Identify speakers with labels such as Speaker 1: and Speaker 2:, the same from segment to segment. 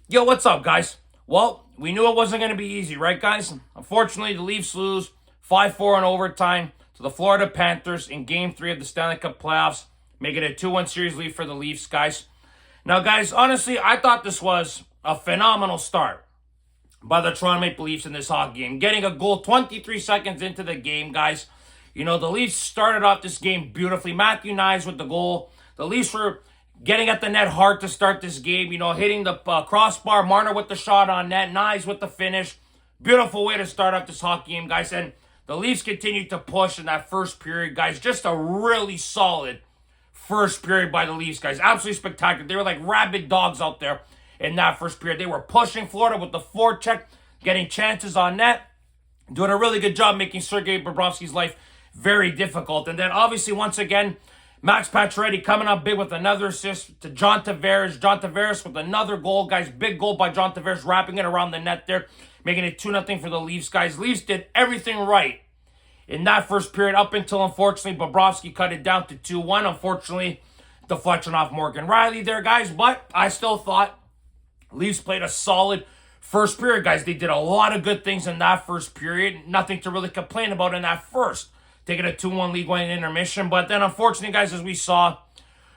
Speaker 1: Yo, what's up, guys? Well, we knew it wasn't going to be easy, right, guys? Unfortunately, the Leafs lose 5-4 in overtime to the Florida Panthers in Game 3 of the Stanley Cup playoffs, making it a 2-1 series lead for the Leafs, guys. Now, guys, honestly, I thought this was a phenomenal start by the Toronto Maple Leafs in this hockey game. Getting a goal 23 seconds into the game, guys. You know, the Leafs started off this game beautifully. Matthew Knies with the goal. The Leafs were getting at the net hard to start this game, you know, hitting the crossbar. Marner with the shot on net. Knies with the finish. Beautiful way to start up this hockey game, guys. And the Leafs continued to push in that first period, guys. Just a really solid first period by the Leafs, guys. Absolutely spectacular. They were like rabid dogs out there in that first period. They were pushing Florida with the forecheck, getting chances on net, doing a really good job making Sergei Bobrovsky's life very difficult. And then obviously, once again, Max Pacioretty coming up big with another assist to John Tavares. John Tavares with another goal, guys. Big goal by John Tavares, wrapping it around the net there, making it 2-0 for the Leafs, guys. Leafs did everything right in that first period up until, unfortunately, Bobrovsky cut it down to 2-1. Unfortunately, deflection off Morgan Riley there, guys. But I still thought Leafs played a solid first period, guys. They did a lot of good things in that first period. Nothing to really complain about in that first. Taking a 2-1 lead going in intermission. But then, unfortunately, guys, as we saw,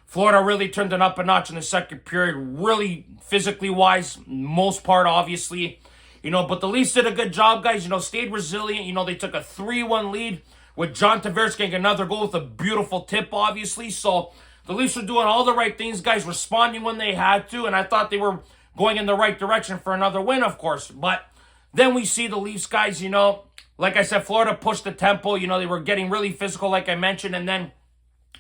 Speaker 1: Florida really turned it up a notch in the second period. Really physically wise, most part, obviously. You know, but the Leafs did a good job, guys. You know, stayed resilient. You know, they took a 3-1 lead with John Tavares getting another goal with a beautiful tip, obviously. So the Leafs were doing all the right things, guys, responding when they had to. And I thought they were going in the right direction for another win, of course. But then we see the Leafs, guys, you know, like I said, Florida pushed the tempo. You know, they were getting really physical, like I mentioned. And then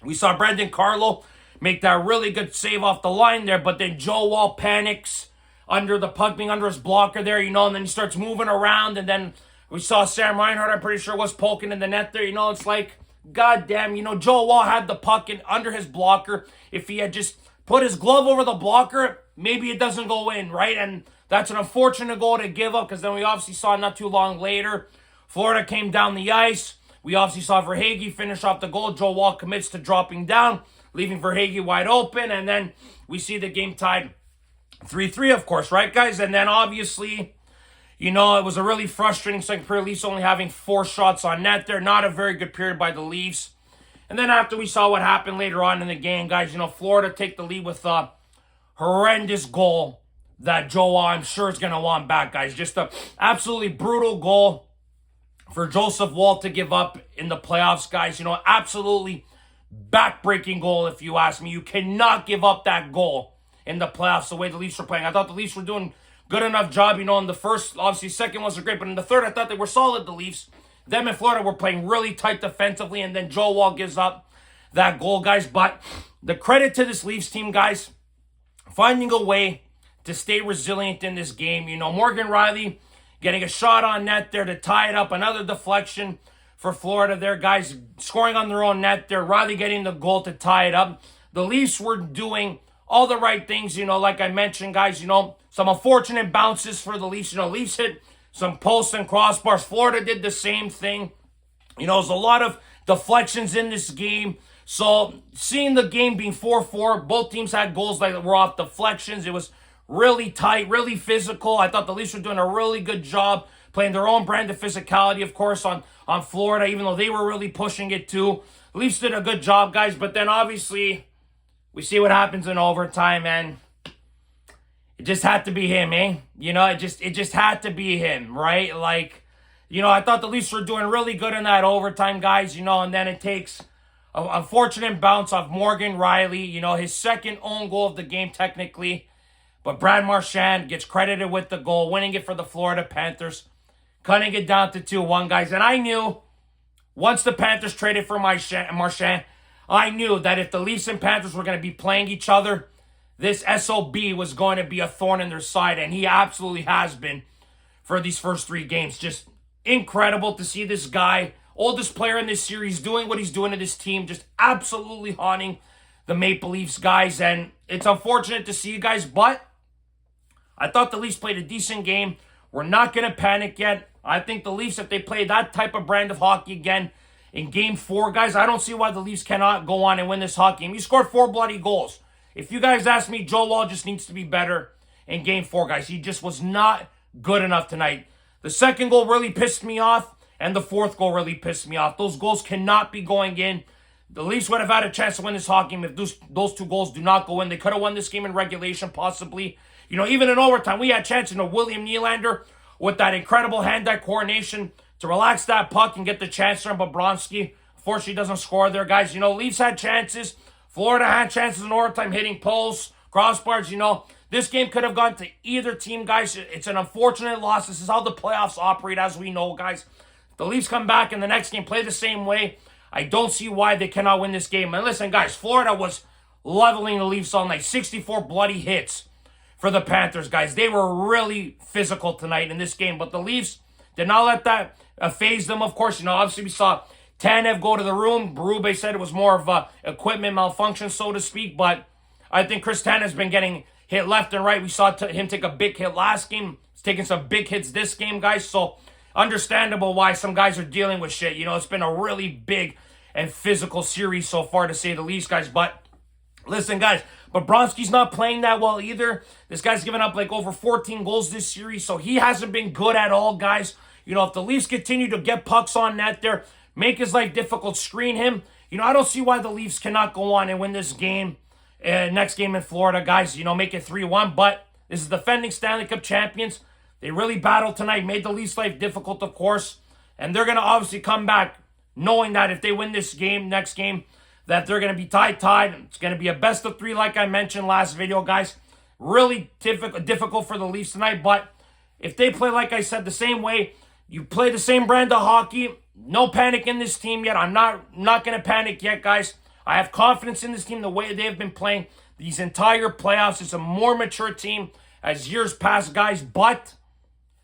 Speaker 1: we saw Brandon Carlo make that really good save off the line there. But then Joe Wall panics under the puck, being under his blocker there, you know, and then he starts moving around. And then we saw Sam Reinhart, I'm pretty sure, was poking in the net there. You know, it's like, goddamn, you know, Joe Wall had the puck under his blocker. If he had just put his glove over the blocker, maybe it doesn't go in, right? And that's an unfortunate goal to give up, because then we obviously saw not too long later, Florida came down the ice. We obviously saw Verhaeghe finish off the goal. Joe Wall commits to dropping down, leaving Verhaeghe wide open. And then we see the game tied 3-3, of course, right, guys? And then obviously, you know, it was a really frustrating second period. Leafs only having 4 shots on net there. Not a very good period by the Leafs. And then after we saw what happened later on in the game, guys, you know, Florida take the lead with a horrendous goal that Joe Wall, I'm sure, is going to want back, guys. Just a absolutely brutal goal for Joseph Woll to give up in the playoffs, guys. You know, absolutely back-breaking goal, if you ask me. You cannot give up that goal in the playoffs the way the Leafs were playing. I thought the Leafs were doing good enough job, you know, in the first. Obviously, second wasn't great, but in the third, I thought they were solid, the Leafs. Them and Florida were playing really tight defensively, and then Joe Wall gives up that goal, guys. But the credit to this Leafs team, guys, finding a way to stay resilient in this game. You know, Morgan Riley getting a shot on net there to tie it up. Another deflection for Florida there, guys. Scoring on their own net there. Riley getting the goal to tie it up. The Leafs were doing all the right things, you know, like I mentioned, guys. You know, some unfortunate bounces for the Leafs. You know, Leafs hit some posts and crossbars. Florida did the same thing. You know, there's a lot of deflections in this game. So seeing the game being 4-4, both teams had goals that were off deflections. It was really tight, really physical. I thought the Leafs were doing a really good job playing their own brand of physicality, of course, on Florida, even though they were really pushing it too. The Leafs did a good job, guys. But then obviously we see what happens in overtime, and it just had to be him, eh? You know, it just had to be him, right? Like, you know, I thought the Leafs were doing really good in that overtime, guys, you know, and then it takes an unfortunate bounce off Morgan Riley, you know, his second own goal of the game, technically. But Brad Marchand gets credited with the goal, winning it for the Florida Panthers, cutting it down to 2-1, guys. And I knew, once the Panthers traded for Marchand, I knew that if the Leafs and Panthers were going to be playing each other, this SOB was going to be a thorn in their side, and he absolutely has been for these first 3 games. Just incredible to see this guy, oldest player in this series, doing what he's doing to this team, just absolutely haunting the Maple Leafs, guys. And it's unfortunate to see you guys, but I thought the Leafs played a decent game. We're not going to panic yet. I think the Leafs, if they play that type of brand of hockey again in Game 4, guys, I don't see why the Leafs cannot go on and win this hockey game. He scored 4 bloody goals. If you guys ask me, Joe Wall just needs to be better in Game 4, guys. He just was not good enough tonight. The second goal really pissed me off, and the fourth goal really pissed me off. Those goals cannot be going in. The Leafs would have had a chance to win this hockey game if those two goals do not go in. They could have won this game in regulation, possibly. You know, even in overtime, we had chances. You know, William Nylander with that incredible hand-eye coordination to relax that puck and get the chance from Bobrovsky. Unfortunately, doesn't score there, guys. You know, Leafs had chances. Florida had chances in overtime, hitting posts, crossbars. You know, this game could have gone to either team, guys. It's an unfortunate loss. This is how the playoffs operate, as we know, guys. If the Leafs come back in the next game, play the same way, I don't see why they cannot win this game. And listen, guys, Florida was leveling the Leafs all night. 64 bloody hits for the Panthers, guys. They were really physical tonight in this game, but the Leafs did not let that phase them. Of course, you know, obviously we saw Tanev go to the room. Berube said it was more of a equipment malfunction, so to speak, but I think Chris Tanev's been getting hit left and right. We saw him take a big hit last game. He's taking some big hits this game, guys, so understandable why some guys are dealing with shit. You know, it's been a really big and physical series so far, to say the least, guys, but listen, guys, Bobrovsky's not playing that well either. This guy's given up like over 14 goals this series, so he hasn't been good at all, guys. You know, if the Leafs continue to get pucks on net there, make his life difficult, screen him, you know, I don't see why the Leafs cannot go on and win this game, next game in Florida, guys. You know, make it 3-1, but this is defending Stanley Cup champions. They really battled tonight, made the Leafs' life difficult, of course, and they're going to obviously come back knowing that if they win this game, next game, that they're going to be tied. It's going to be a best of 3, like I mentioned last video, guys. Really difficult for the Leafs tonight, but if they play, like I said, the same way, you play the same brand of hockey, no panic in this team yet. I'm not going to panic yet, guys. I have confidence in this team the way they've been playing these entire playoffs. It's a more mature team as years pass, guys, but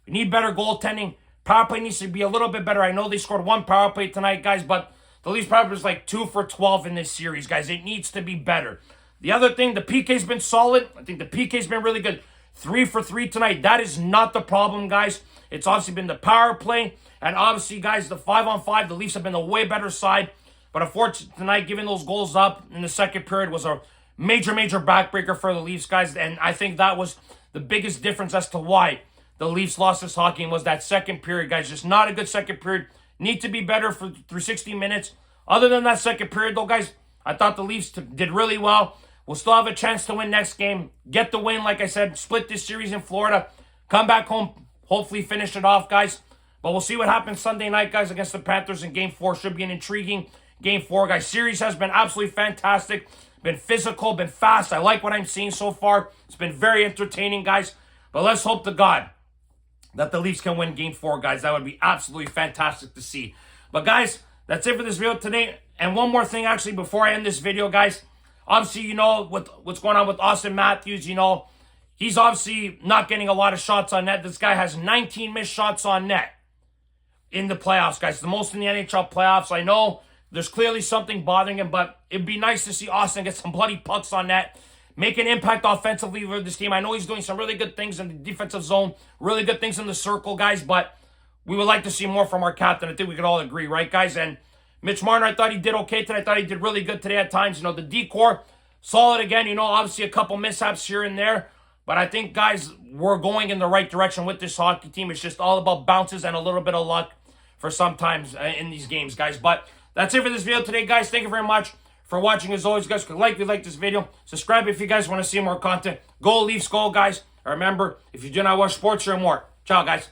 Speaker 1: we need better goaltending. Power play needs to be a little bit better. I know they scored 1 power play tonight, guys, but the Leafs power play is like 2 for 12 in this series, guys. It needs to be better. The other thing, the PK's been solid. I think the PK's been really good. 3 for 3 tonight. That is not the problem, guys. It's obviously been the power play. And obviously, guys, the 5-on-5, the Leafs have been the way better side. But unfortunately, tonight, giving those goals up in the second period was a major backbreaker for the Leafs, guys. And I think that was the biggest difference as to why the Leafs lost this hockey game was that second period, guys. Just not a good second period. Need to be better through 60 minutes. Other than that second period, though, guys, I thought the Leafs did really well. We'll still have a chance to win next game. Get the win, like I said. Split this series in Florida. Come back home. Hopefully finish it off, guys. But we'll see what happens Sunday night, guys, against the Panthers in Game 4. Should be an intriguing Game 4, guys. Series has been absolutely fantastic. Been physical, been fast. I like what I'm seeing so far. It's been very entertaining, guys. But let's hope to God that the Leafs can win Game 4, guys. That would be absolutely fantastic to see. But, guys, that's it for this video today. And one more thing, actually, before I end this video, guys. Obviously, you know, what's going on with Austin Matthews, you know, he's obviously not getting a lot of shots on net. This guy has 19 missed shots on net in the playoffs, guys. The most in the NHL playoffs. I know there's clearly something bothering him, but it'd be nice to see Austin get some bloody pucks on net, make an impact offensively for this team. I know he's doing some really good things in the defensive zone, really good things in the circle, guys, but we would like to see more from our captain. I think we could all agree, right, guys? And Mitch Marner, I thought he did okay today. I thought he did really good today at times. You know, the decor, solid again. You know, obviously a couple mishaps here and there. But I think, guys, we're going in the right direction with this hockey team. It's just all about bounces and a little bit of luck for sometimes in these games, guys. But that's it for this video today, guys. Thank you very much for watching. As always, guys, if you like this video, subscribe if you guys want to see more content. Go Leafs, go, guys. Remember, if you do not watch sports, you're more. Ciao, guys.